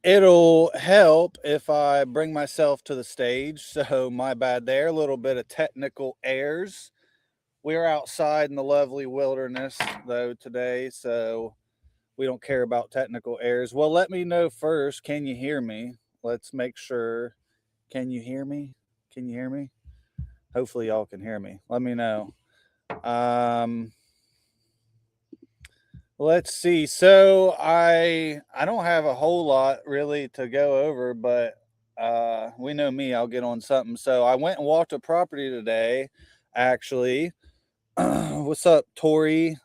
It'll help if I bring myself to the stage. So, my bad there. A little bit of technical errors. We're outside in the lovely wilderness, though, today. So, we don't care about technical errors. Well, let me know first. Can you hear me? Let's make sure. Can you hear me? Can you hear me? Hopefully, y'all can hear me. Let me know. Um, let's see. So I don't have a whole lot really to go over, but we know me. I'll get on something. So I went and walked a property today. Actually, what's up, Tori?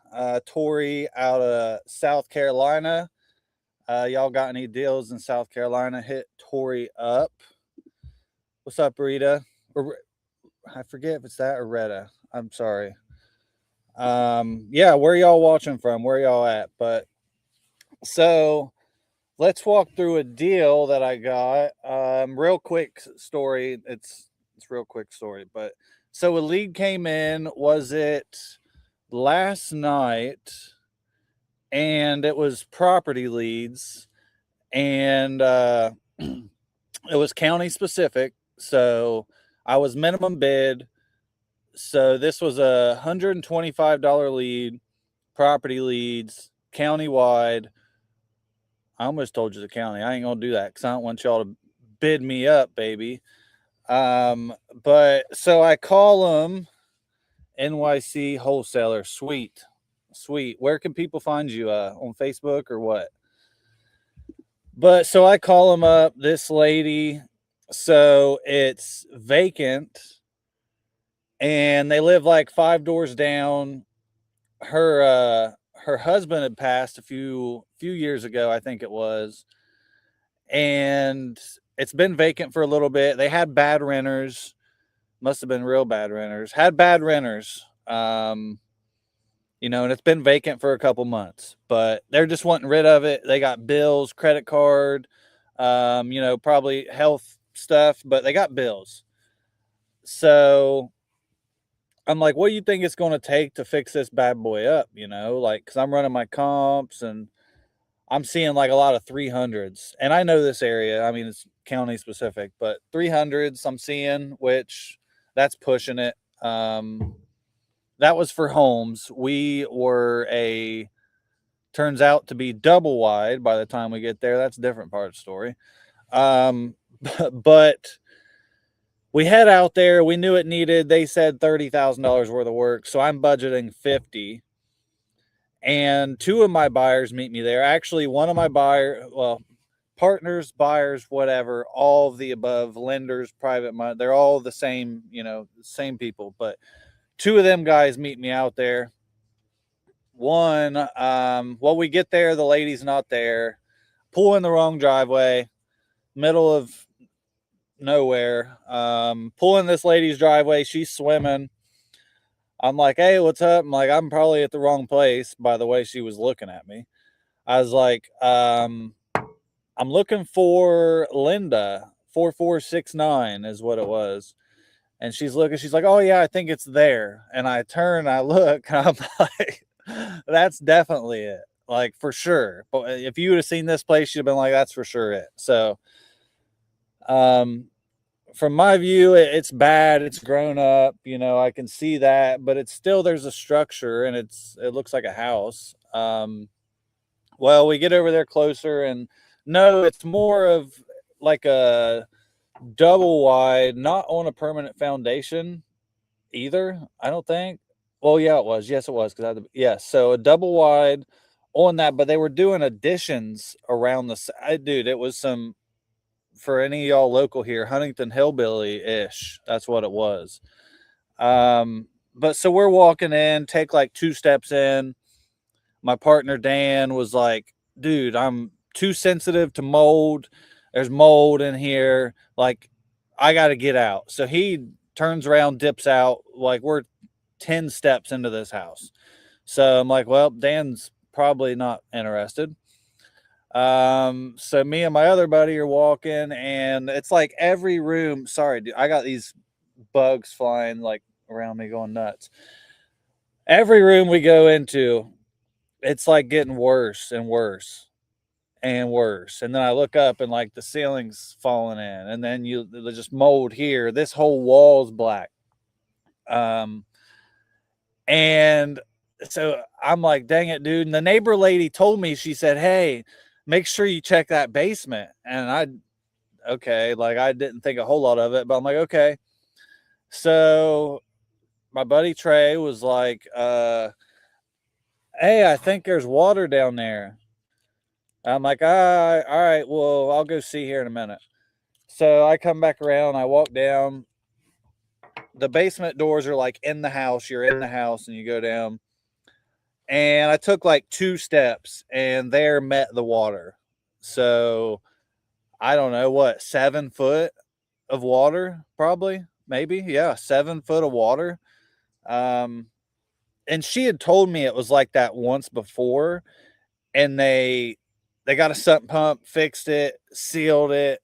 Tori out of South Carolina. Y'all got any deals in South Carolina? Hit Tori up. What's up, Rita? Or, I forget if it's that or Retta. I'm sorry. Yeah, where y'all watching from? Where y'all at? But so let's walk through a deal that I got. Real quick story. It's real quick story, but so a lead came in. Was it last night? And it was property leads, and it was county specific. So I was minimum bid. So this was $125 lead, property leads, countywide. I almost told you the county. I ain't gonna do that because I don't want y'all to bid me up, baby. But so I call them NYC wholesaler. Sweet, sweet. Where can people find you? On Facebook or what? But so I call them up. This lady. So it's vacant, and they live like 5 doors down. Her husband had passed a few years ago, I think it was, and it's been vacant for a little bit. They had bad renters, must have been real bad renters. Had bad renters, and it's been vacant for a couple months, but they're just wanting rid of it. They got bills, credit card, probably health stuff, but they got bills. So I'm like, what do you think it's going to take to fix this bad boy up? Like, because I'm running my comps and I'm seeing like a lot of 300s. And I know this area. I mean, it's county specific, but 300s I'm seeing, which that's pushing it. That was for homes. We were turns out to be double wide by the time we get there. That's a different part of the story. Um, but we head out there. We knew it needed. They said $30,000 worth of work, so I'm budgeting 50. And two of my buyers meet me there. Actually, one of my partners, buyers, whatever, all of the above, lenders, private money, they're all the same, same people. But two of them guys meet me out there. One, we get there, the lady's not there. Pull in the wrong driveway, middle of nowhere. Pull in this lady's driveway. She's swimming. I'm like, hey, what's up? I'm like, I'm probably at the wrong place by the way she was looking at me. I was like, I'm looking for Linda. 4469 is what it was. And she's looking, she's like, oh, yeah, I think it's there. And I turn, I look, and I'm like, that's definitely it. Like, for sure. But if you would have seen this place, you'd have been like, that's for sure it. So, from my view, it's bad. It's grown up. I can see that, but it's still, there's a structure and it looks like a house. Well, we get over there closer and no, it's more of like a double wide, not on a permanent foundation either. I don't think. Well, yeah, it was. Yes, it was. Yes. So a double wide on that, but they were doing additions around the side. Dude, it was some, for any of y'all local here, Huntington Hillbilly ish. That's what it was. But so we're walking in, take like 2 steps in. My partner Dan was like, dude, I'm too sensitive to mold. There's mold in here. Like, I got to get out. So he turns around, dips out. Like, we're 10 steps into this house. So I'm like, well, Dan's probably not interested. So me and my other buddy are walking, and it's like every room. Sorry, dude, I got these bugs flying like around me, going nuts. Every room we go into, it's like getting worse and worse. and worse. And then I look up and like the ceiling's falling in, and then there's just mold here. This whole wall's black. And so I'm like, dang it, dude. And the neighbor lady told me, she said, hey, make sure you check that basement. And okay, like I didn't think a whole lot of it, but I'm like, okay. So my buddy Trey was like, hey, I think there's water down there. I'm like, all right, well, I'll go see here in a minute. So I come back around, I walk down. The basement doors are like in the house. You're in the house and you go down. And I took like 2 steps and there met the water. So I don't know what, 7 foot of water, probably, maybe. Yeah, 7 foot of water. And she had told me it was like that once before, and they got a sump pump, fixed it, sealed it,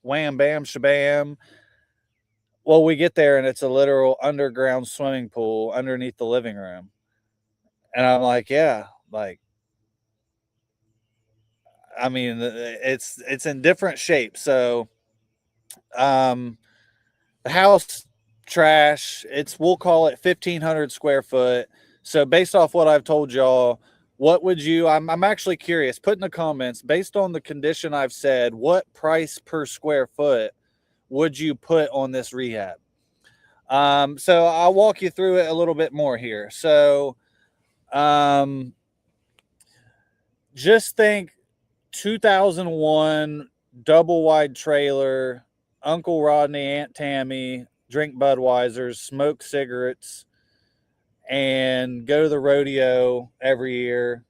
wham, bam, shabam. Well, we get there and it's a literal underground swimming pool underneath the living room. And I'm like, yeah, like, I mean, it's in different shapes. So, the house trash. We'll call it 1,500 square foot. So based off what I've told y'all, what would you? I'm actually curious. Put in the comments, based on the condition I've said, what price per square foot would you put on this rehab? So I'll walk you through it a little bit more here. So, just think 2001 double wide trailer, Uncle Rodney, Aunt Tammy, drink Budweisers, smoke cigarettes, and go to the rodeo every year.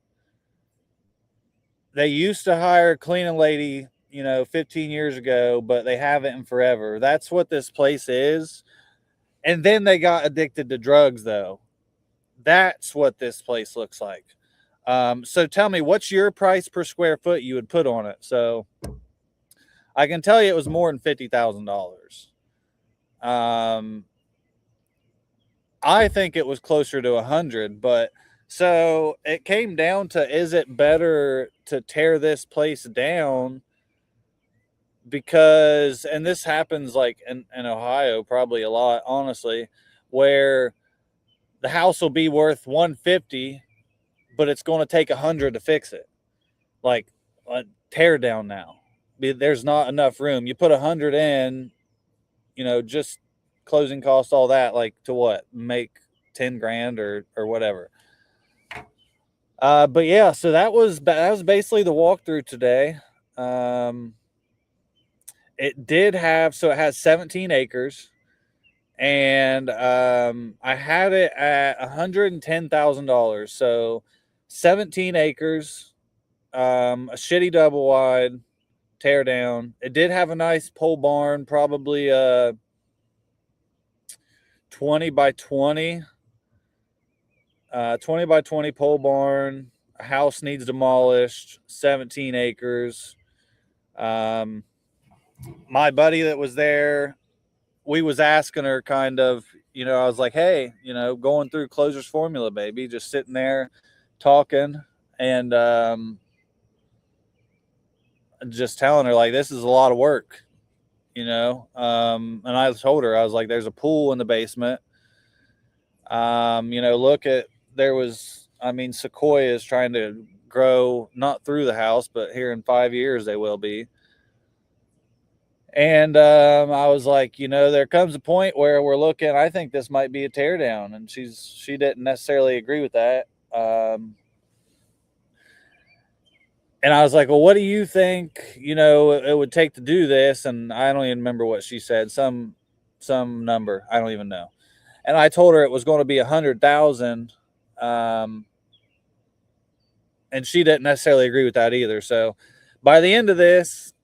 They used to hire a cleaning lady, 15 years ago, but they haven't in forever. That's what this place is. And then they got addicted to drugs, though. That's what this place looks like. So tell me, what's your price per square foot you would put on it? So I can tell you it was more than $50,000. I think it was closer to 100, but so it came down to, is it better to tear this place down? Because, and this happens like in Ohio, probably a lot, honestly, where the house will be worth 150, but it's going to take 100 to fix it. Like a tear down now. There's not enough room. You put 100 in, just closing costs, all that, like to what? Make 10 grand or whatever. But yeah, so that was basically the walkthrough today. It did have, so it has 17 acres. And I had it at $110,000. So 17 acres, a shitty double wide, tear down. It did have a nice pole barn, probably 20 by 20 pole barn. A house needs demolished. 17 acres. My buddy that was there, we was asking her kind of, I was like, hey, going through closer's formula, baby, just sitting there talking, and just telling her like, this is a lot of work, and I told her, I was like, there's a pool in the basement. There was, sequoias trying to grow, not through the house, but here in 5 years they will be. And I was like, there comes a point where we're looking, I think this might be a teardown. And she didn't necessarily agree with that. And I was like, well, what do you think, it would take to do this? And I don't even remember what she said, some number. I don't even know. And I told her it was going to be 100,000. And she didn't necessarily agree with that either. So by the end of this,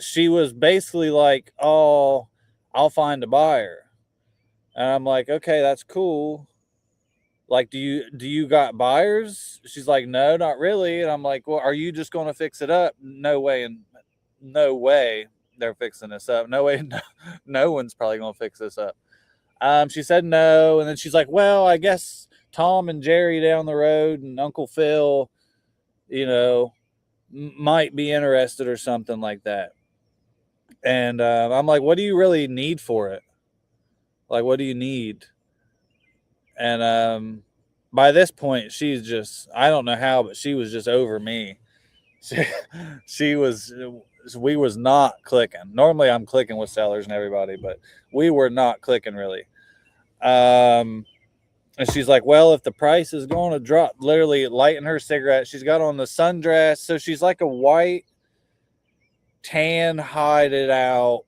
she was basically like, oh, I'll find a buyer. And I'm like, okay, that's cool. Like, do you got buyers? She's like, no, not really. And I'm like, well, are you just going to fix it up? No way. And no way they're fixing this up. No way. No one's probably going to fix this up. She said no. And then she's like, well, I guess Tom and Jerry down the road and Uncle Phil, might be interested or something like that. And I'm like, what do you really need for it? Like, what do you need? And by this point, she's just, I don't know how, but she was just over me. She, she was, we was not clicking. Normally I'm clicking with sellers and everybody, but we were not clicking really. And she's like, well, if the price is going to drop, literally lighting her cigarette. She's got on the sundress. So she's like a white, tan, hided out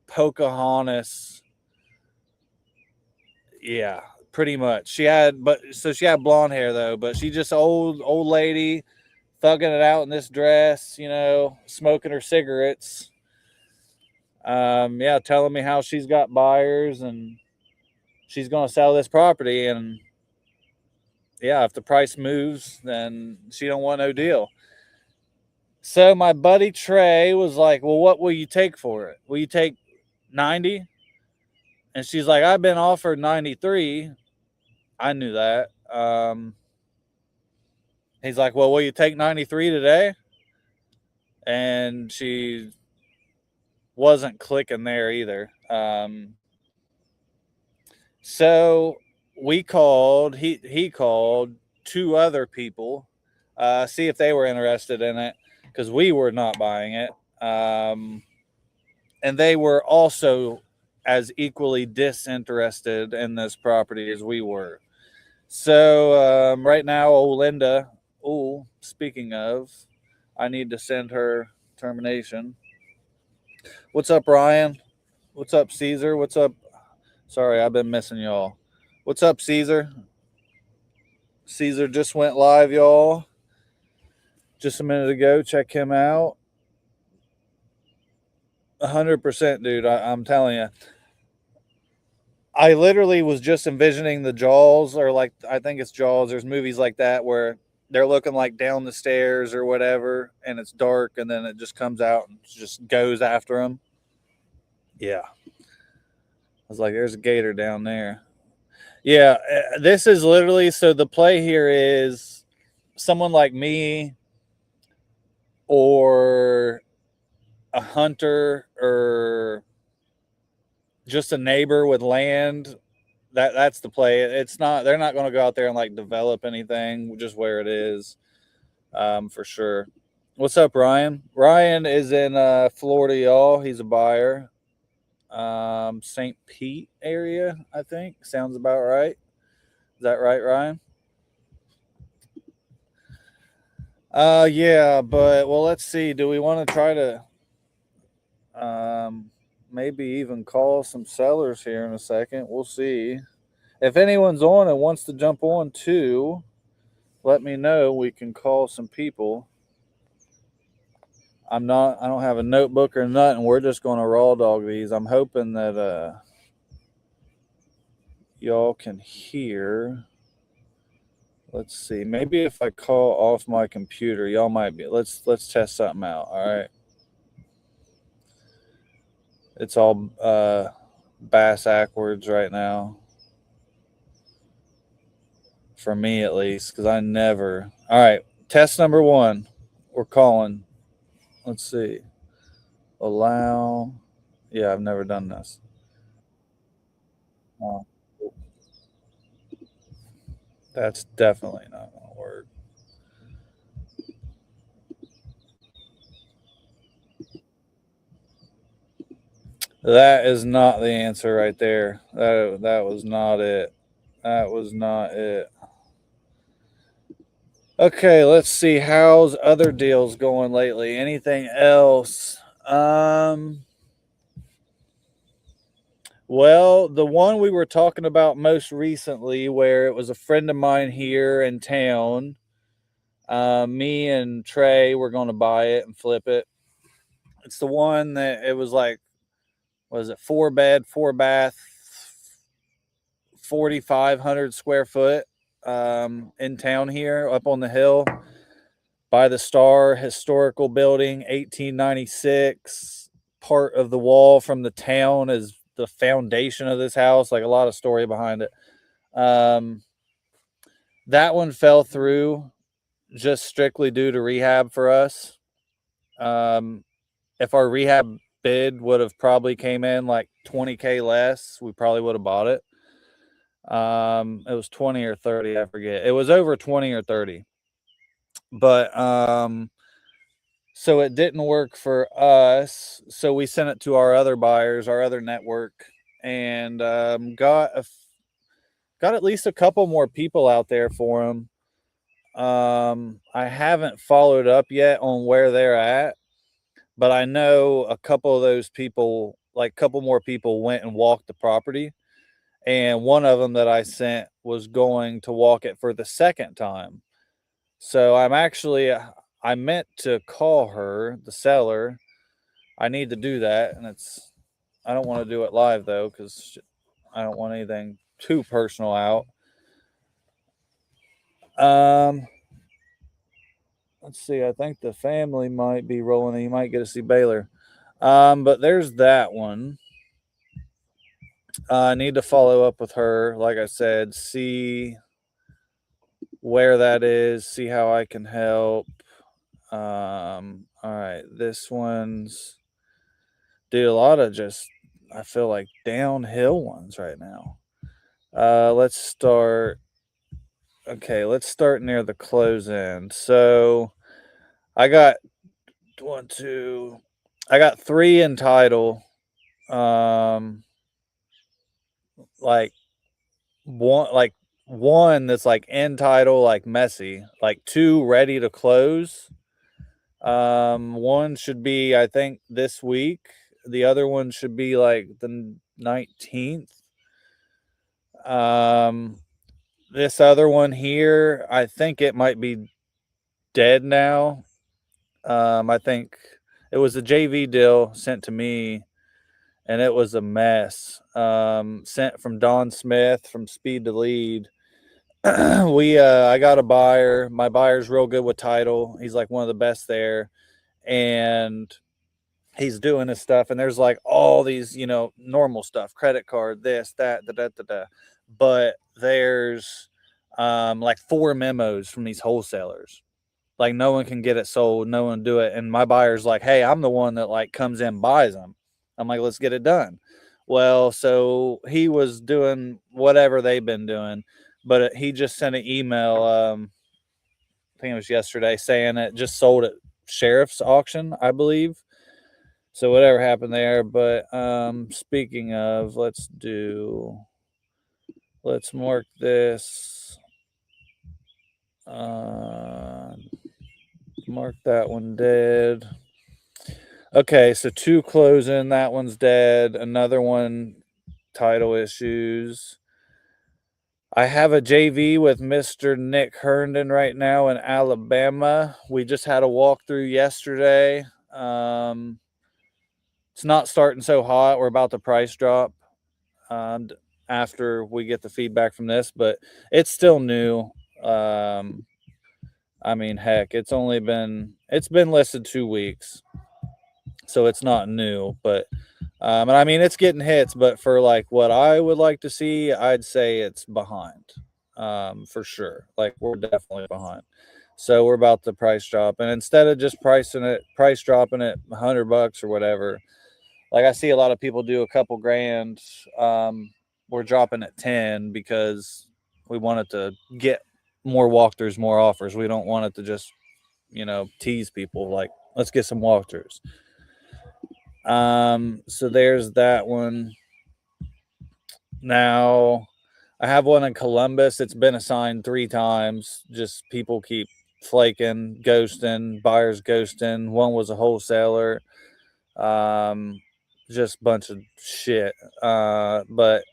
Pocahontas. Yeah, pretty much. She had blonde hair though, but she just old lady thugging it out in this dress, smoking her cigarettes. Yeah, telling me how she's got buyers and she's going to sell this property. And yeah, if the price moves, then she don't want no deal. So my buddy Trey was like, well, what will you take for it? Will you take 90? And she's like, I've been offered 93. I knew that. He's like, well, will you take 93 today? And she wasn't clicking there either. So we called, he called 2 other people, see if they were interested in it, because we were not buying it. And they were also as equally disinterested in this property as we were. So right now, old Linda, speaking of, I need to send her termination. What's up, Ryan? What's up, Caesar? What's up? Sorry, I've been missing y'all. What's up, Caesar? Caesar just went live, y'all. Just a minute ago. Check him out. 100%, dude. I'm telling you. I literally was just envisioning the Jaws, or like, I think it's Jaws. There's movies like that where they're looking like down the stairs or whatever, and it's dark, and then it just comes out and just goes after them. Yeah. I was like, there's a gator down there. Yeah, this is literally, so the play here is someone like me or a hunter or just a neighbor with land. That's the play. It's not, they're not going to go out there and like develop anything, just where it is, for sure. What's up, Ryan? Ryan is in Florida, y'all. He's a buyer. St. Pete area, I think. Sounds about right. Is that right, Ryan? Yeah, but well, let's see. Do we want to try to maybe even call some sellers here in a second? We'll see. If anyone's on and wants to jump on too, let me know. We can call some people. I don't have a notebook or nothing. We're just going to raw dog these. I'm hoping that y'all can hear. Let's see. Maybe if I call off my computer, y'all might be. Let's test something out. All right. It's all bass backwards right now. For me at least, because I never. All right. Test number 1. We're calling. Let's see. Allow. Yeah, I've never done this. Oh, that's definitely not going to work. That is not the answer right there. That was not it. That was not it. Okay, let's see. How's other deals going lately? Anything else? Well, the one we were talking about most recently, where it was a friend of mine here in town, me and Trey were going to buy it and flip it. It's the one that it was like, was it 4 bed, 4 bath, 4,500 square foot, in town here, up on the hill by the Star Historical Building, 1896. Part of the wall from the town is the foundation of this house, like a lot of story behind it. That one fell through. just strictly due to rehab for us. If our rehab bid would have probably came in like $20K less, we probably would have bought it. It was 20 or 30, I forget. It was over 20 or 30. But so it didn't work for us. So we sent it to our other buyers, our other network, and got at least a couple more people out there for them. I haven't followed up yet on where they're at, but I know a couple of those people, like a couple more people, went and walked the property. And one of them that I sent was going to walk it for the second time. So I meant to call her, the seller. I need to do that. And I don't want to do it live though, because I don't want anything too personal out. Let's see. I think the family might be rolling. You might get to see Baylor. But there's that one. I need to follow up with her. Like I said, see where that is, see how I can help. All right. This one's, dude, a lot of just, I feel like downhill ones right now. Let's start. Okay, let's start near the close end. So I got I got 3 in title. Like one that's like in title, like messy, like 2 ready to close. One should be, I think, this week. The other one should be like the 19th. This other one here, I think it might be dead now. I think it was a JV deal sent to me, and it was a mess. Sent from Don Smith from Speed to Lead. I got a buyer. My buyer's real good with title. He's like one of the best there, and he's doing his stuff. And there's like all these, normal stuff, credit card, this, that, da da da da. But there's like 4 memos from these wholesalers. Like no one can get it sold, no one do it. And my buyer's like, hey, I'm the one that like comes in, buys them. I'm like, let's get it done. Well, so he was doing whatever they've been doing, but he just sent an email. I think it was yesterday, saying it just sold at sheriff's auction, I believe. So whatever happened there. But speaking of, let's mark this. Mark that one dead. Okay, so 2 closing. That one's dead. Another one, title issues. I have a JV with Mr. Nick Herndon right now in Alabama. We just had a walkthrough yesterday. It's not starting so hot. We're about to price drop after we get the feedback from this, but it's still new. I mean, heck, it's been listed 2 weeks, so it's not new, but and I mean, it's getting hits, but for like what I would like to see, I'd say it's behind, for sure. Like we're definitely behind. So we're about to price drop, and instead of just price dropping it $100 or whatever, like I see a lot of people do a couple grand. We're dropping at 10 because we wanted to get more walkthroughs, more offers. We don't want it to just, tease people. Like, let's get some walkthroughs. So there's that one. Now I have one in Columbus. It's been assigned 3 times. Just people keep flaking, ghosting, buyers ghosting. One was a wholesaler. Just a bunch of shit. But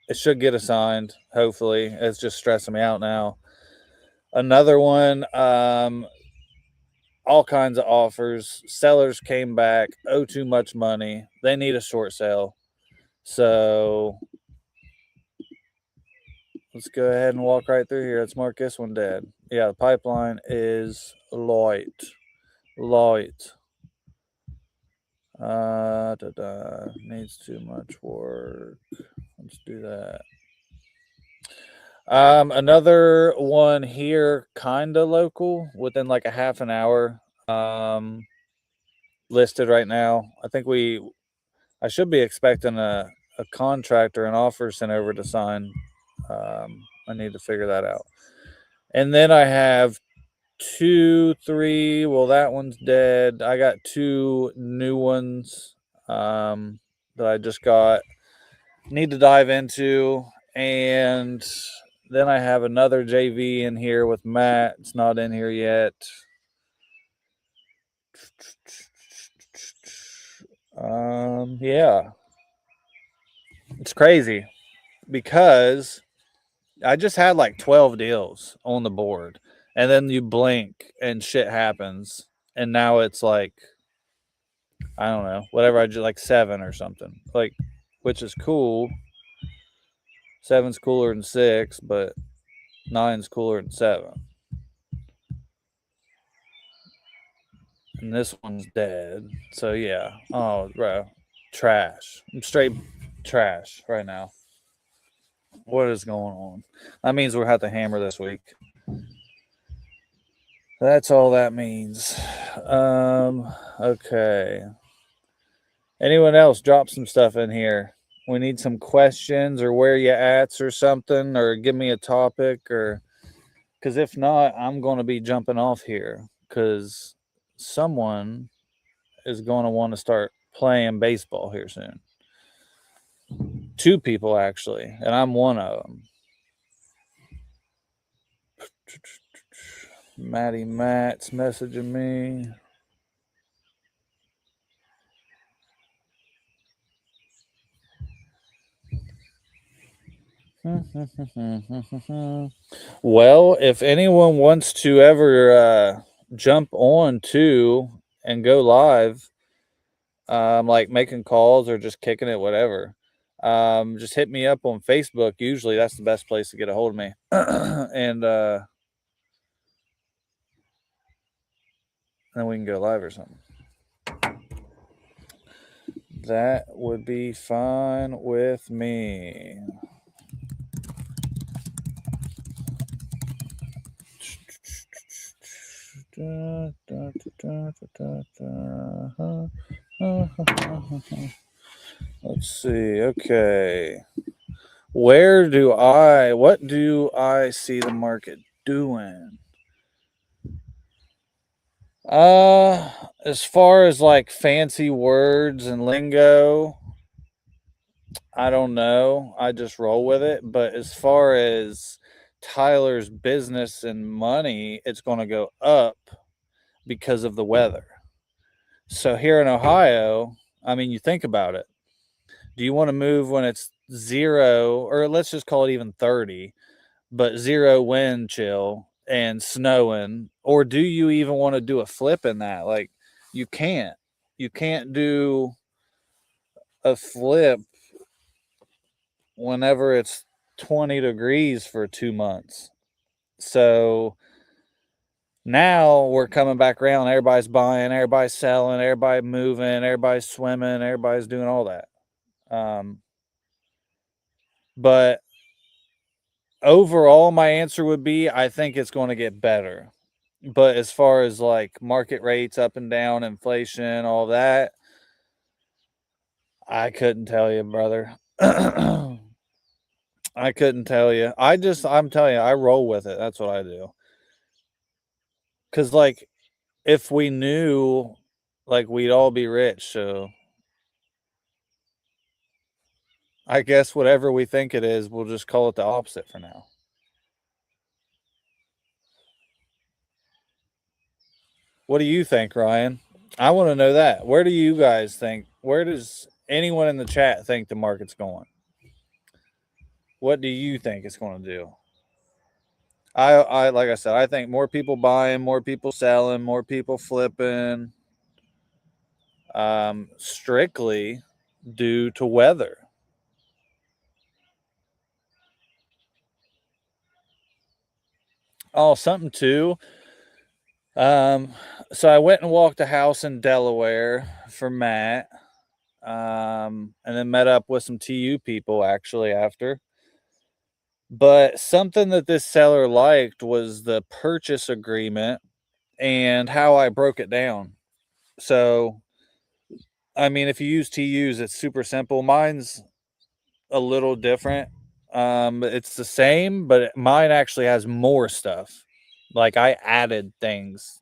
it should get assigned. Hopefully. It's just stressing me out now. Another one, all kinds of offers. Sellers came back, owe too much money. They need a short sale. So let's go ahead and walk right through here. Let's mark this one dead. Yeah, the pipeline is light. Needs too much work. Let's do that. Another one here, kind of local, within like a half an hour. Listed right now. I should be expecting a contract or an offer sent over to sign. I need to figure that out. And then I have two, three. Well, that one's dead. I got two new ones that I just got. Need to dive into. And then I have another JV in here with Matt. It's not in here yet. Yeah. It's crazy because I just had like 12 deals on the board, and then you blink and shit happens, and now it's like, I don't know, whatever, I just like 7 or something, like, which is cool. 7's cooler than 6, but 9's cooler than 7. And this one's dead. So yeah. Oh, bro, trash. I'm straight trash right now. What is going on? That means we'll have to hammer this week. That's all that means. Okay. Anyone else drop some stuff in here? We need some questions or where you at or something, or give me a topic, or because if not, I'm going to be jumping off here because someone is going to want to start playing baseball here soon. 2 people actually, and I'm one of them. Matty Matt's messaging me. Well, if anyone wants to ever jump on too and go live, like making calls or just kicking it, whatever, just hit me up on Facebook. Usually that's the best place to get a hold of me. And then we can go live or something. That would be fine with me. Let's see. Okay. What do I see the market doing? As far as like fancy words and lingo, I don't know. I just roll with it. But as far as Tyler's business and money, it's going to go up because of the weather. So here in Ohio, I mean, you think about it. Do you want to move when it's 0, or let's just call it even 30, but 0 wind chill and snowing? Or do you even want to do a flip in that? Like, you can't. You can't do a flip whenever it's 20 degrees for 2 months. So now we're coming back around. Everybody's buying, everybody's selling, everybody moving, everybody's swimming, everybody's doing all that. But overall, my answer would be I think it's going to get better. But as far as like market rates up and down, inflation, all that, I couldn't tell you, brother. I couldn't tell you. I'm telling you, I roll with it. That's what I do. Because, like, if we knew, like, we'd all be rich. So I guess whatever we think it is, we'll just call it the opposite for now. What do you think, Ryan? I want to know that. Where do you guys think? Where does anyone in the chat think the market's going? What do you think it's going to do? I like I said, I think more people buying, more people selling, more people flipping, strictly due to weather. Oh, something too. So I went and walked a house in Delaware for Matt, and then met up with some TU people actually after. But something that this seller liked was the purchase agreement and how I broke it down. So, I mean, if you use TUs, it's super simple. Mine's a little different. It's the same, but mine actually has more stuff. Like I added things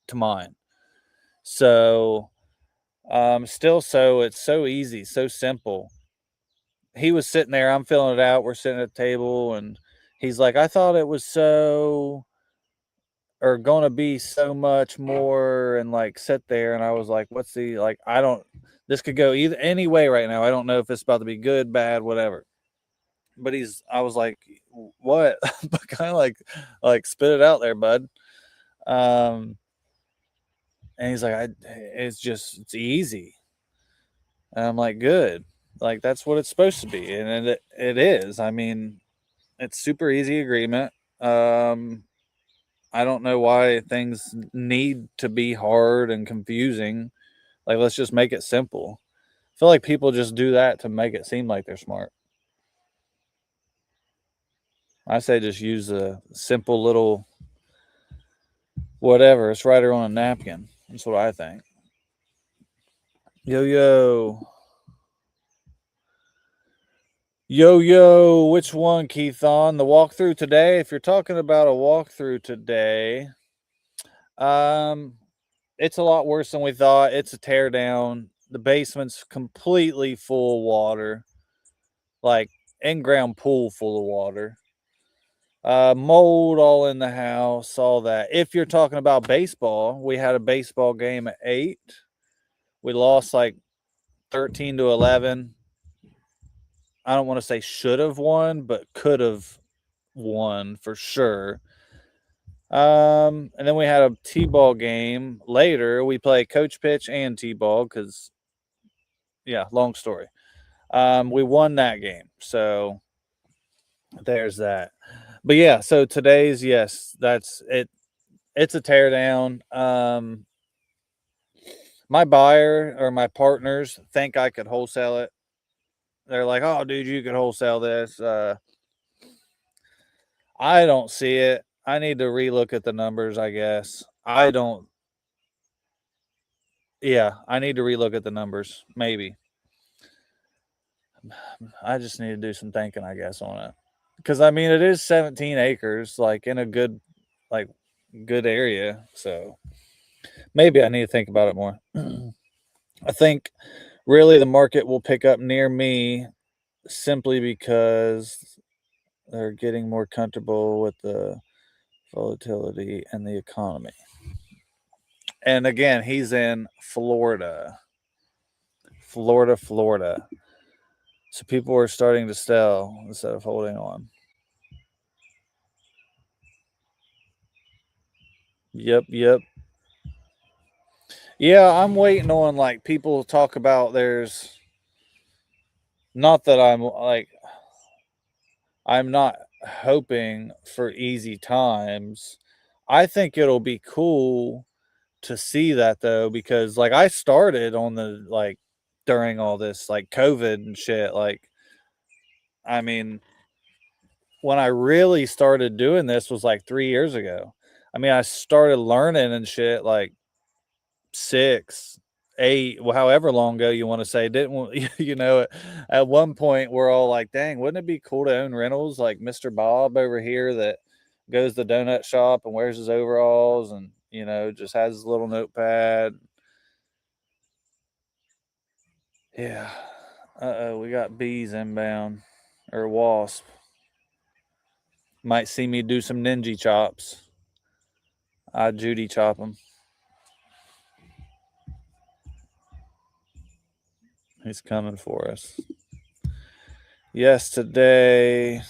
to mine. So, still so it's so easy, so simple. He was sitting there, I'm filling it out, we're sitting at the table, and he's like, I thought it was so or gonna be so much more and like sit there. And I was like, what's the like I don't this could go either any way right now. I don't know if it's about to be good, bad, whatever. But I was like, what? But kind of like spit it out there, bud. Um and he's like, it's easy. And I'm like, good. Like that's what it's supposed to be. And it is. I mean, it's super easy agreement. I don't know why things need to be hard and confusing. Like, let's just make it simple. I feel like people just do that to make it seem like they're smart. I say just use a simple little whatever. It's right on a napkin. That's what I think. Yo, yo. Yo, yo. Which one, Keith, on? The walkthrough today? If you're talking about a walkthrough today, um, it's a lot worse than we thought. It's a tear down. The basement's completely full of water, like in-ground pool full of water. Mold all in the house, all that. If you're talking about baseball, we had a baseball game at 8. We lost like 13-11. I don't want to say should have won, but could have won for sure. And then we had a T-ball game later. We play coach pitch and T-ball because, yeah, long story. We won that game, so there's that. But yeah, so today's yes, that's it. It's a teardown. My buyer or my partners think I could wholesale it. They're like, "Oh, dude, you could wholesale this." I don't see it. I need to relook at the numbers, I guess. I don't. Yeah, I need to relook at the numbers. Maybe. I just need to do some thinking, I guess, on it. Because I mean, it is 17 acres, like in a good, like, good area. So maybe I need to think about it more. I think really the market will pick up near me simply because they're getting more comfortable with the volatility and the economy. And again, he's in Florida. Florida. So people are starting to sell instead of holding on. Yep. Yeah, I'm waiting on like people talk about there's not that I'm not hoping for easy times. I think it'll be cool to see that though, because like I started on the like during all this like COVID and shit. Like, I mean, when I really started doing this was like 3 years ago. I mean, I started learning and shit like 6, 8, well, however long ago you want to say. Didn't at one point we're all like, dang, wouldn't it be cool to own rentals like Mr. Bob over here that goes to the donut shop and wears his overalls and just has his little notepad. Yeah. Uh-oh, we got bees inbound. Or wasp. Might see me do some ninja chops. I Judy chop them. He's coming for us. Yes, today.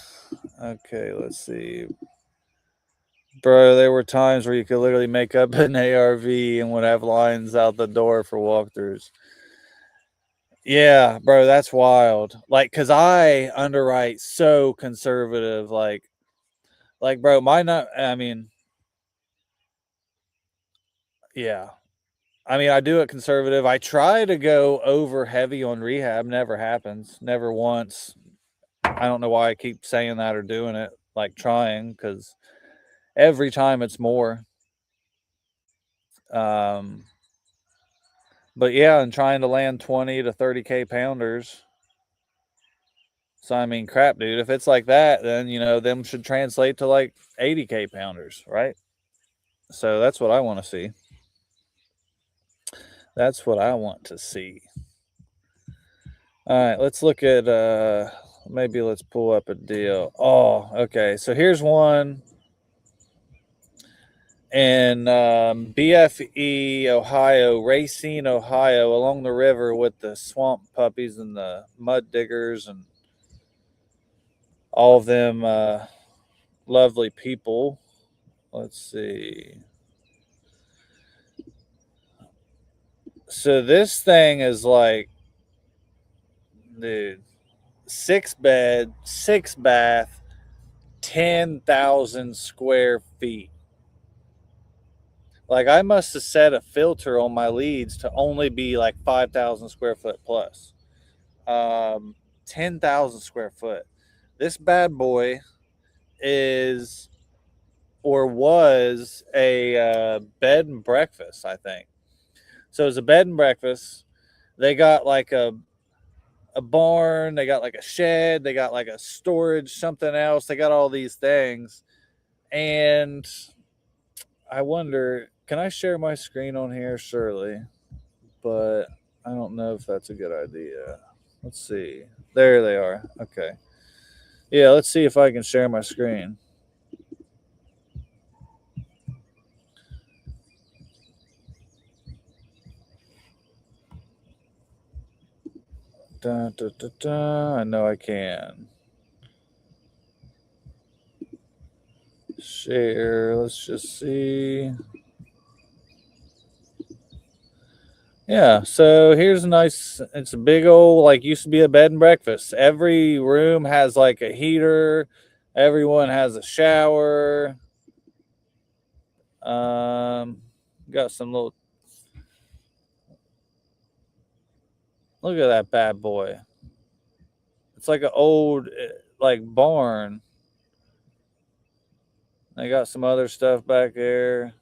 Okay, let's see. Bro, there were times where you could literally make up an ARV and would have lines out the door for walkthroughs. Yeah, bro, that's wild. Like, cause I underwrite so conservative. Like, bro, I mean, yeah. I mean, I do it conservative. I try to go over heavy on rehab. Never happens. Never once. I don't know why I keep saying that or doing it, like trying, because every time it's more. Um, but yeah, and trying to land 20 to 30K pounders. So I mean, crap, dude. If it's like that, then them should translate to like 80K pounders, right? So that's what I want to see. That's what I want to see. All right, let's look at maybe let's pull up a deal. Oh, okay. So here's one in BFE, Ohio, Racine, Ohio, along the river with the swamp puppies and the mud diggers and all of them lovely people. Let's see. So this thing is like, dude, 6 bed, 6 bath, 10,000 square feet. Like I must have set a filter on my leads to only be like 5,000 square foot plus. 10,000 square foot. This bad boy is or was a bed and breakfast, I think. So it's a bed and breakfast. They got like a barn, they got like a shed, they got like a storage, something else. They got all these things. And I wonder, can I share my screen on here? Surely. But I don't know if that's a good idea. Let's see. There they are. Okay. Yeah, let's see if I can share my screen. Da, da, da, da. I know I can. Share. Let's just see. Yeah, so here's a nice, it's a big old, like, used to be a bed and breakfast. Every room has like a heater, everyone has a shower. Got some little, look at that bad boy. It's like an old, like, barn. They got some other stuff back there.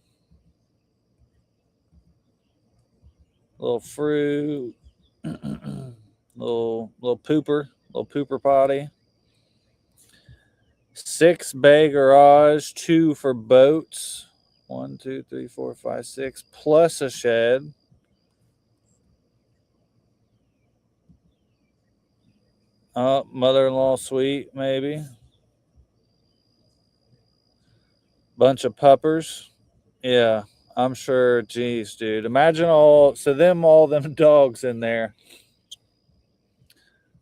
Little fruit, little pooper potty. 6 bay garage, 2 for boats. 1, 2, 3, 4, 5, 6, plus a shed. Mother-in-law suite, maybe. Bunch of puppers. Yeah, I'm sure. Geez, dude. Imagine all them dogs in there.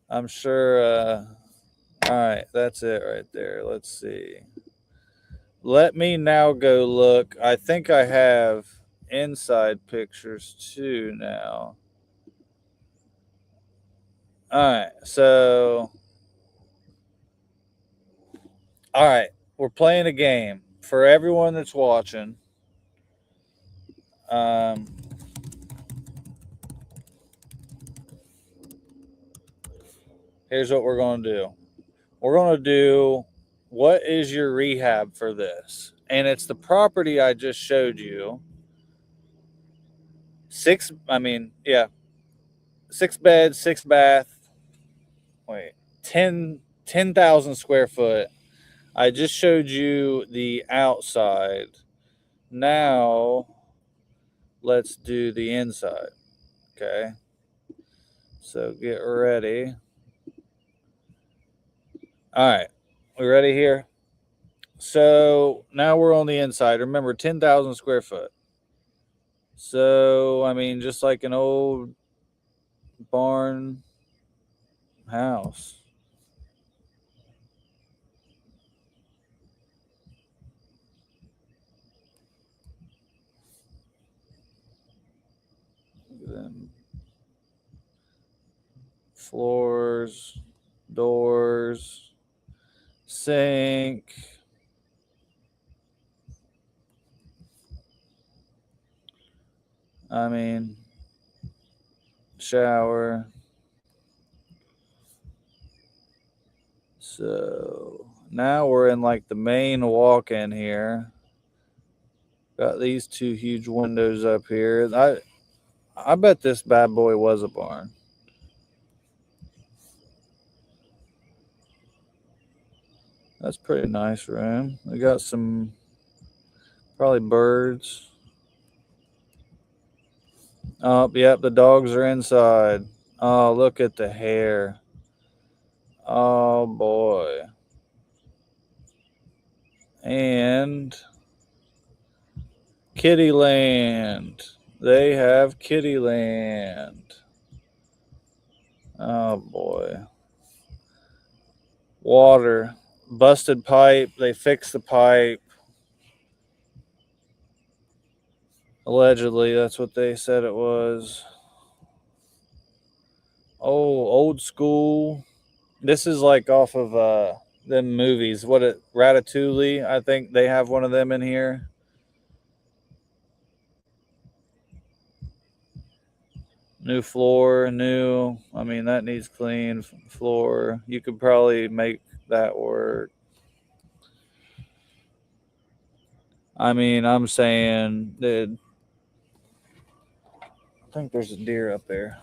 I'm sure. All right, that's it right there. Let's see. Let me now go look. I think I have inside pictures too now. All right, so all right, we're playing a game for everyone that's watching. Um, here's what we're going to do. We're going to do what is your rehab for this? And it's the property I just showed you. 6 bed, 6 bath. Wait, 10,000 square foot. I just showed you the outside. Now let's do the inside. Okay. So get ready. All right. We ready here? So now we're on the inside. Remember, 10,000 square foot. So, I mean, just like an old barn house. Then floors, doors, sink. I mean, shower, So now we're in like the main walk-in here. Got these two huge windows up here. I bet this bad boy was a barn. That's pretty nice room. We got some probably birds. Oh, yep, the dogs are inside. Oh, look at the hair. Oh boy. And Kitty Land. They have Kitty Land. Oh boy. Water. Busted pipe. They fixed the pipe. Allegedly, that's what they said it was. Oh, old school. This is like off of them movies. Ratatouille? I think they have one of them in here. New floor, new. I mean, that needs clean floor. You could probably make that work. I mean, I'm saying, dude, I think there's a deer up there.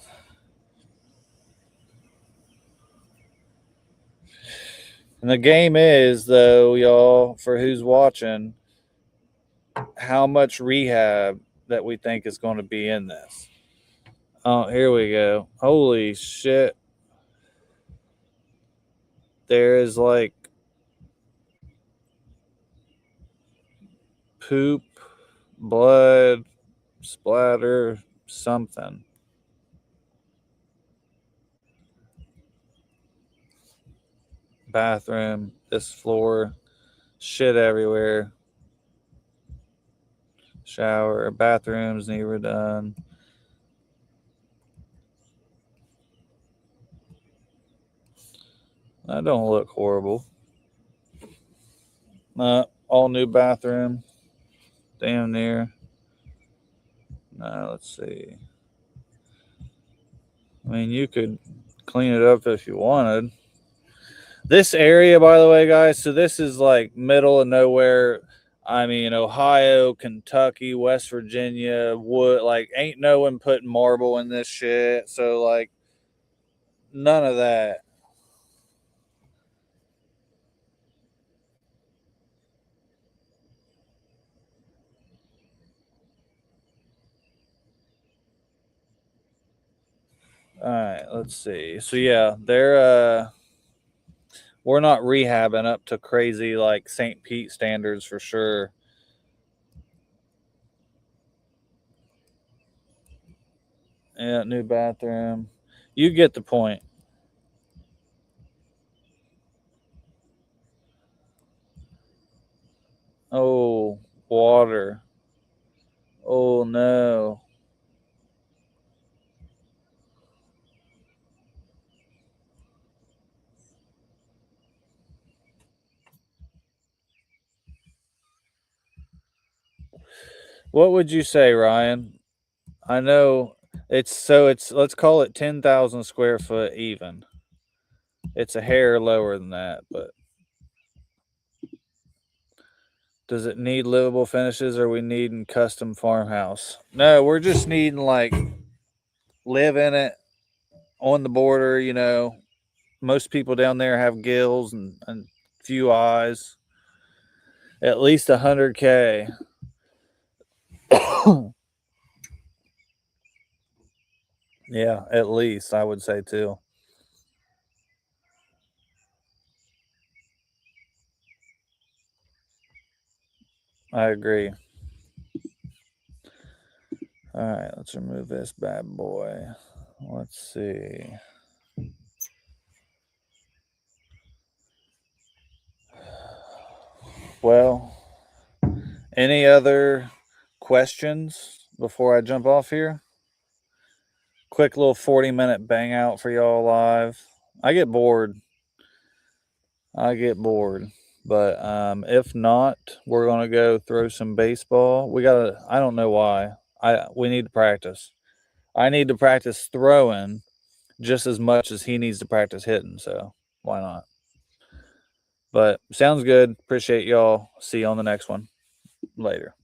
And the game is, though, y'all, for who's watching, how much rehab that we think is going to be in this. Oh, here we go. Holy shit. There is like poop, blood, splatter, something. Bathroom, this floor, shit everywhere. Shower, bathrooms need redone. That don't look horrible. All new bathroom. Damn near. Let's see. I mean, you could clean it up if you wanted. This area, by the way, guys, so this is like middle of nowhere. I mean, Ohio, Kentucky, West Virginia, wood, like, ain't no one putting marble in this shit. So, like, none of that. All right, let's see. So yeah, we're not rehabbing up to crazy like St. Pete standards for sure. Yeah, new bathroom. You get the point. Oh, water. Oh no. What would you say, Ryan? I know it's let's call it 10,000 square foot even. It's a hair lower than that, but does it need livable finishes or we needing custom farmhouse? No, we're just needing like live in it on the border. Most people down there have gills and few eyes. At least 100K. Yeah, at least I would say too. I agree. All right, let's remove this bad boy. Let's see. Well, any other questions before I jump off here? Quick little 40-minute bang out for y'all live. I get bored. But if not, we're gonna go throw some baseball. I don't know why. We need to practice. I need to practice throwing just as much as he needs to practice hitting, so why not? But sounds good. Appreciate y'all. See you on the next one. Later.